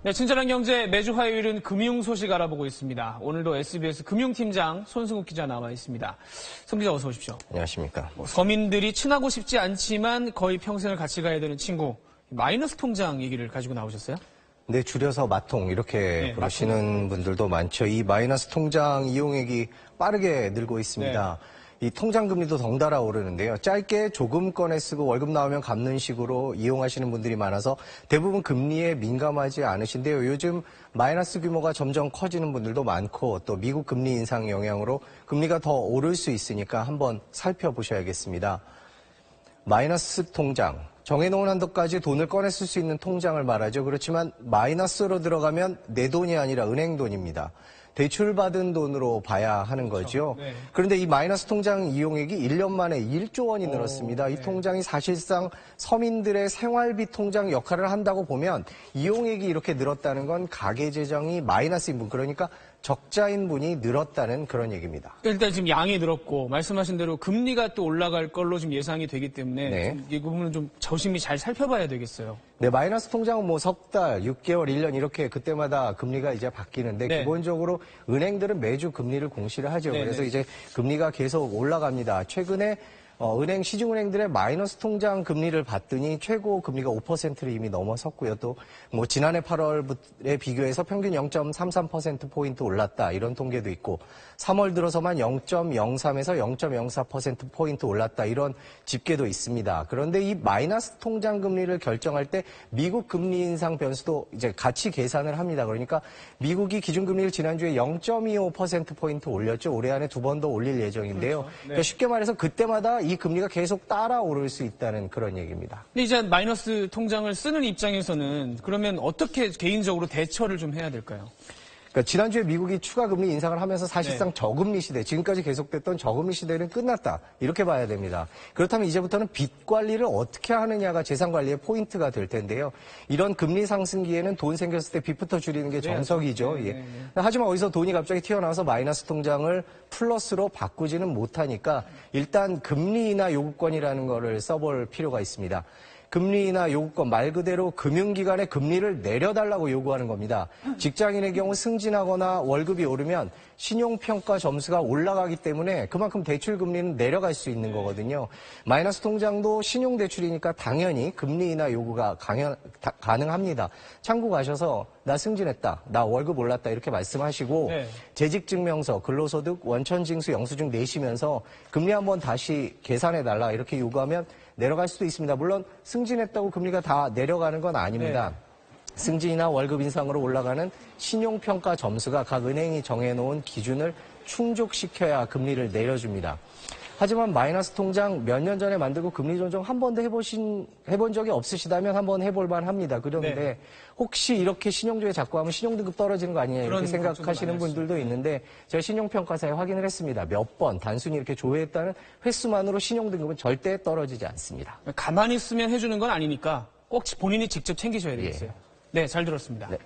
네, 친절한 경제 매주 화요일은 금융 소식 알아보고 있습니다. 오늘도 SBS 금융팀장 손승욱 기자 나와 있습니다. 손 기자 어서 오십시오. 안녕하십니까. 서민들이 친하고 싶지 않지만 거의 평생을 같이 가야 되는 친구, 마이너스 통장 얘기를 가지고 나오셨어요? 네, 줄여서 마통 이렇게 부르시는 분들도 많죠. 이 마이너스 통장 이용액이 빠르게 늘고 있습니다. 네. 이 통장 금리도 덩달아 오르는데요. 짧게 조금 꺼내 쓰고 월급 나오면 갚는 식으로 이용하시는 분들이 많아서 대부분 금리에 민감하지 않으신데요. 요즘 마이너스 규모가 점점 커지는 분들도 많고 또 미국 금리 인상 영향으로 금리가 더 오를 수 있으니까 한번 살펴보셔야겠습니다. 마이너스 통장. 정해놓은 한도까지 돈을 꺼내 쓸 수 있는 통장을 말하죠. 그렇지만 마이너스로 들어가면 내 돈이 아니라 은행 돈입니다. 대출받은 돈으로 봐야 하는 거죠. 네. 그런데 이 마이너스 통장 이용액이 1년 만에 1조 원이 늘었습니다. 네. 이 통장이 사실상 서민들의 생활비 통장 역할을 한다고 보면 이용액이 이렇게 늘었다는 건 가계재정이 마이너스인 분, 그러니까 적자인 분이 늘었다는 그런 얘기입니다. 일단 지금 양이 늘었고 말씀하신 대로 금리가 또 올라갈 걸로 지금 예상이 되기 때문에 네. 이 부분은 좀 조심히 잘 살펴봐야 되겠어요. 네, 마이너스 통장은 뭐 석 달, 6개월, 1년 이렇게 그때마다 금리가 이제 바뀌는데 네. 기본적으로 은행들은 매주 금리를 공시를 하죠. 네, 그래서 네. 이제 금리가 계속 올라갑니다. 최근에 은행, 시중은행들의 마이너스 통장 금리를 봤더니 최고 금리가 5%를 이미 넘어섰고요. 또 뭐 지난해 8월에 비교해서 평균 0.33%포인트 올랐다. 이런 통계도 있고 3월 들어서만 0.03에서 0.04%포인트 올랐다. 이런 집계도 있습니다. 그런데 이 마이너스 통장 금리를 결정할 때 미국 금리 인상 변수도 이제 같이 계산을 합니다. 그러니까 미국이 기준금리를 지난주에 0.25%포인트 올렸죠. 올해 안에 두 번 더 올릴 예정인데요. 그렇죠. 네. 그러니까 쉽게 말해서 그때마다 이 금리가 계속 따라 오를 수 있다는 그런 얘기입니다. 근데 이제 마이너스 통장을 쓰는 입장에서는 그러면 어떻게 개인적으로 대처를 좀 해야 될까요? 그러니까 지난주에 미국이 추가 금리 인상을 하면서 사실상 네. 저금리 시대, 지금까지 계속됐던 저금리 시대는 끝났다. 이렇게 봐야 됩니다. 그렇다면 이제부터는 빚 관리를 어떻게 하느냐가 재산 관리의 포인트가 될 텐데요. 이런 금리 상승기에는 돈 생겼을 때 빚부터 줄이는 게 정석이죠. 네, 네, 네. 하지만 어디서 돈이 갑자기 튀어나와서 마이너스 통장을 플러스로 바꾸지는 못하니까 일단 금리 인하 요구권이라는 거를 써볼 필요가 있습니다. 금리 인하 요구권 말 그대로 금융기관의 금리를 내려달라고 요구하는 겁니다. 직장인의 경우 승진하거나 월급이 오르면 신용평가 점수가 올라가기 때문에 그만큼 대출 금리는 내려갈 수 있는 거거든요. 마이너스 통장도 신용대출이니까 당연히 금리 인하 요구가 가능합니다. 창구 가셔서 나 승진했다, 나 월급 올랐다 이렇게 말씀하시고 네. 재직증명서, 근로소득, 원천징수, 영수증 내시면서 금리 한번 다시 계산해달라 이렇게 요구하면 내려갈 수도 있습니다. 물론 승진했다고 금리가 다 내려가는 건 아닙니다. 네. 승진이나 월급 인상으로 올라가는 신용평가 점수가 각 은행이 정해놓은 기준을 충족시켜야 금리를 내려줍니다. 하지만 마이너스 통장 몇 년 전에 만들고 금리 조정 한 번도 해본 적이 없으시다면 한번 해볼 만합니다. 그런데 네. 혹시 이렇게 신용조회 자꾸 하면 신용등급 떨어지는 거 아니냐 이렇게 생각하시는 분들도 있는데 제가 신용평가사에 확인을 했습니다. 몇 번 단순히 이렇게 조회했다는 횟수만으로 신용등급은 절대 떨어지지 않습니다. 가만히 있으면 해주는 건 아니니까 꼭 본인이 직접 챙기셔야 되겠어요. 예. 네, 잘 들었습니다. 네.